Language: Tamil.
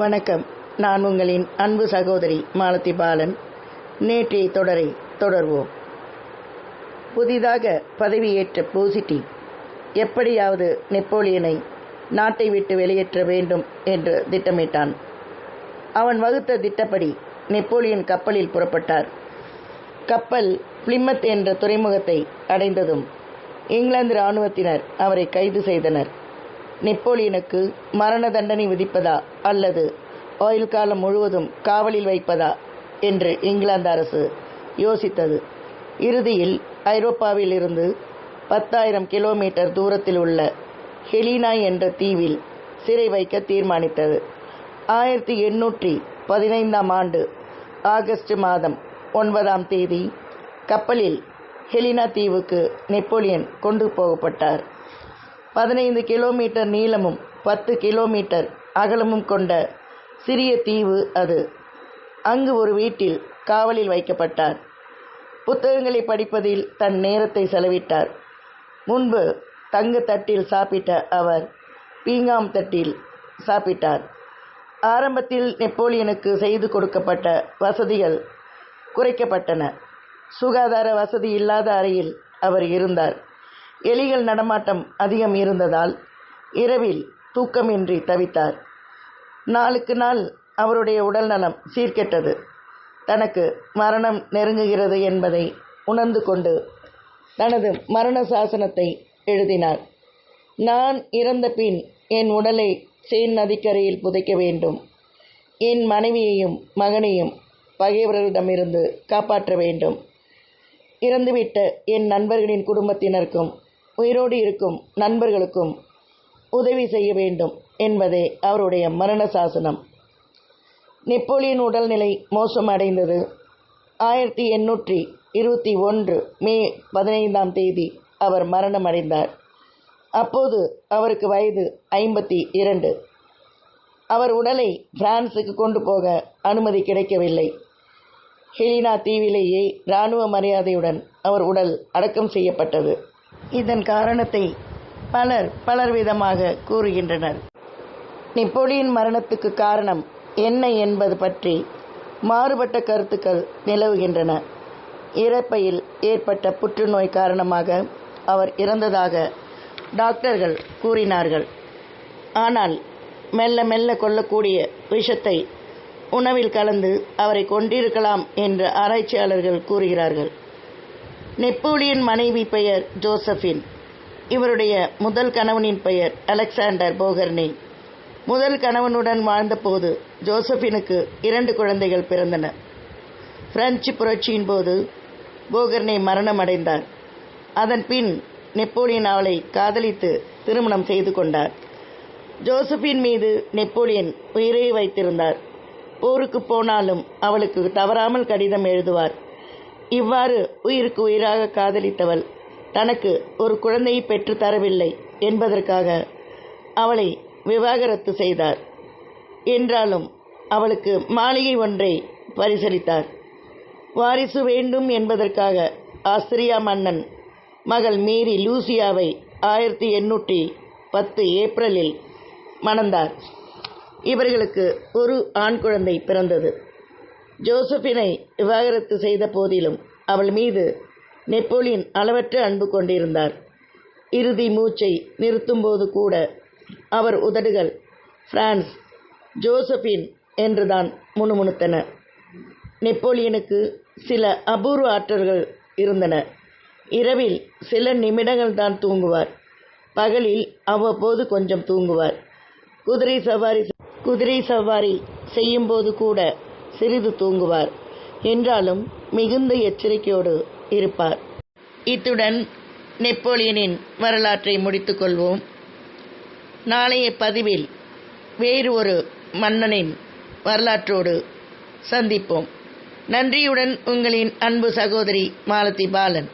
வணக்கம். நான் உங்களின் அன்பு சகோதரி மாலதி பாலன். நேற்றைய தொடரை தொடர்வோம். புதிதாக பதவியேற்ற போசிட்டி எப்படியாவது நெப்போலியனை நாட்டை விட்டு வெளியேற்ற வேண்டும் என்று திட்டமிட்டான். அவன் வகுத்த திட்டப்படி நெப்போலியன் கப்பலில் புறப்பட்டார். கப்பல் பிளிமத் என்ற துறைமுகத்தை அடைந்ததும் இங்கிலாந்து இராணுவத்தினர் அவரை கைது செய்தனர். நெப்போலியனுக்கு மரண தண்டனை விதிப்பதா அல்லது ஆயுள் காலம் முழுவதும் காவலில் வைப்பதா என்று இங்கிலாந்து அரசு யோசித்தது. இறுதியில் ஐரோப்பாவில் இருந்து 10,000 கிலோமீட்டர் தூரத்தில் உள்ள ஹெலினா என்ற தீவில் சிறை வைக்க தீர்மானித்தது. 1815 ஆண்டு ஆகஸ்ட் மாதம் 9ஆம் தேதி கப்பலில் ஹெலினா தீவுக்கு நெப்போலியன் கொண்டு போகப்பட்டார். 15 கிலோமீட்டர் நீளமும் 10 கிலோமீட்டர் அகலமும் கொண்ட சிறிய தீவு அது. அங்கு ஒரு வீட்டில் காவலில் வைக்கப்பட்டார். புத்தகங்களை படிப்பதில் தன் நேரத்தை செலவிட்டார். முன்பு தங்க தட்டில் சாப்பிட்ட அவர் பீங்காம் தட்டில் சாப்பிட்டார். ஆரம்பத்தில் நெப்போலியனுக்கு செய்து கொடுக்கப்பட்ட வசதிகள் குறைக்கப்பட்டன. சுகாதார வசதி இல்லாத அறையில் அவர் இருந்தார். எலிகள் நடமாட்டம் அதிகம் இருந்ததால் இரவில் தூக்கமின்றி தவித்தார். நாளுக்கு நாள் அவருடைய உடல் நலம் சீர்கெட்டது. தனக்கு மரணம் நெருங்குகிறது என்பதை உணர்ந்து கொண்டு தனது மரண சாசனத்தை எழுதினார். நான் இறந்த பின் என் உடலை சேன் நதிக்கரையில் புதைக்க வேண்டும். என் மனைவியையும் மகனையும் பகைவர்களிடமிருந்து காப்பாற்ற வேண்டும். இறந்துவிட்ட என் நண்பர்களின் குடும்பத்தினருக்கும் உயிரோடு இருக்கும் நண்பர்களுக்கும் உதவி செய்ய வேண்டும் என்பதே அவருடைய மரண சாசனம். நெப்போலியன் உடல்நிலை மோசமடைந்தது. 1821 மே 15ஆம் தேதி அவர் மரணமடைந்தார். அப்போது அவருக்கு வயது 52. அவர் உடலை பிரான்சுக்கு கொண்டு போக அனுமதி கிடைக்கவில்லை. ஹெலினா தீவிலேயே இராணுவ மரியாதையுடன் அவர் உடல் அடக்கம் செய்யப்பட்டது. இதன் காரணத்தை பலர் விதமாக கூறுகின்றனர். நெப்போலியன் மரணத்துக்கு காரணம் என்ன என்பது பற்றி மாறுபட்ட கருத்துக்கள் நிலவுகின்றன. இரைப்பையில் ஏற்பட்ட புற்றுநோய் காரணமாக அவர் இறந்ததாக டாக்டர்கள் கூறினார்கள். ஆனால் மெல்ல மெல்ல கொல்லக்கூடிய விஷத்தை உணவில் கலந்து அவரை கொன்றிருக்கலாம் என்று ஆராய்ச்சியாளர்கள் கூறுகிறார்கள். நெப்போலியன் மனைவி பெயர் ஜோசபின். இவருடைய முதல் கணவனின் பெயர் அலெக்சாண்டர் போகர்னே. முதல் கணவனுடன் வாழ்ந்தபோது ஜோசபினுக்கு 2 குழந்தைகள் பிறந்தன. பிரெஞ்சு புரட்சியின் போது போகர்னே மரணமடைந்தார். அதன் பின் நெப்போலியன் அவளை காதலித்து திருமணம் செய்து கொண்டார். ஜோசபின் மீது நெப்போலியன் உயிரை வைத்திருந்தார். போருக்கு போனாலும் அவளுக்கு தவறாமல் கடிதம் எழுதுவார். இவ்வாறு உயிருக்கு உயிராக காதலித்தவள் தனக்கு ஒரு குழந்தையை பெற்று தரவில்லை என்பதற்காக அவளை விவாகரத்து செய்தார். என்றாலும் அவளுக்கு மாளிகை ஒன்றை பரிசளித்தார். வாரிசு வேண்டும் என்பதற்காக ஆஸ்திரியா மன்னன் மகள் மேரி லூசியாவை 1810 ஏப்ரலில் மணந்தார். இவர்களுக்கு ஒரு ஆண் குழந்தை பிறந்தது. ஜோசபினை விவாகரத்து செய்த போதிலும் அவள் மீது நெப்போலியன் அளவற்ற அன்பு கொண்டிருந்தார். இறுதி மூச்சை நிறுத்தும்போது கூட அவர் உதடுகள் பிரான்ஸ், ஜோசபின் என்றுதான் முணுமுணுத்தன. நெப்போலியனுக்கு சில அபூர்வ ஆற்றல்கள் இருந்தன. இரவில் சில நிமிடங்கள் தான் தூங்குவார். பகலில் அவ்வப்போது கொஞ்சம் தூங்குவார். குதிரை சவாரி செய்யும்போது கூட சிறிது தூங்குவார். என்றாலும் மிகுந்த எச்சரிக்கையோடு இருப்பார். இத்துடன் நெப்போலியனின் வரலாற்றை முடித்துக்கொள்வோம். நாளைய பதிவில் வேறு ஒரு மன்னனின் வரலாற்றோடு சந்திப்போம். நன்றியுடன் உங்களின் அன்பு சகோதரி மாலதி பாலன்.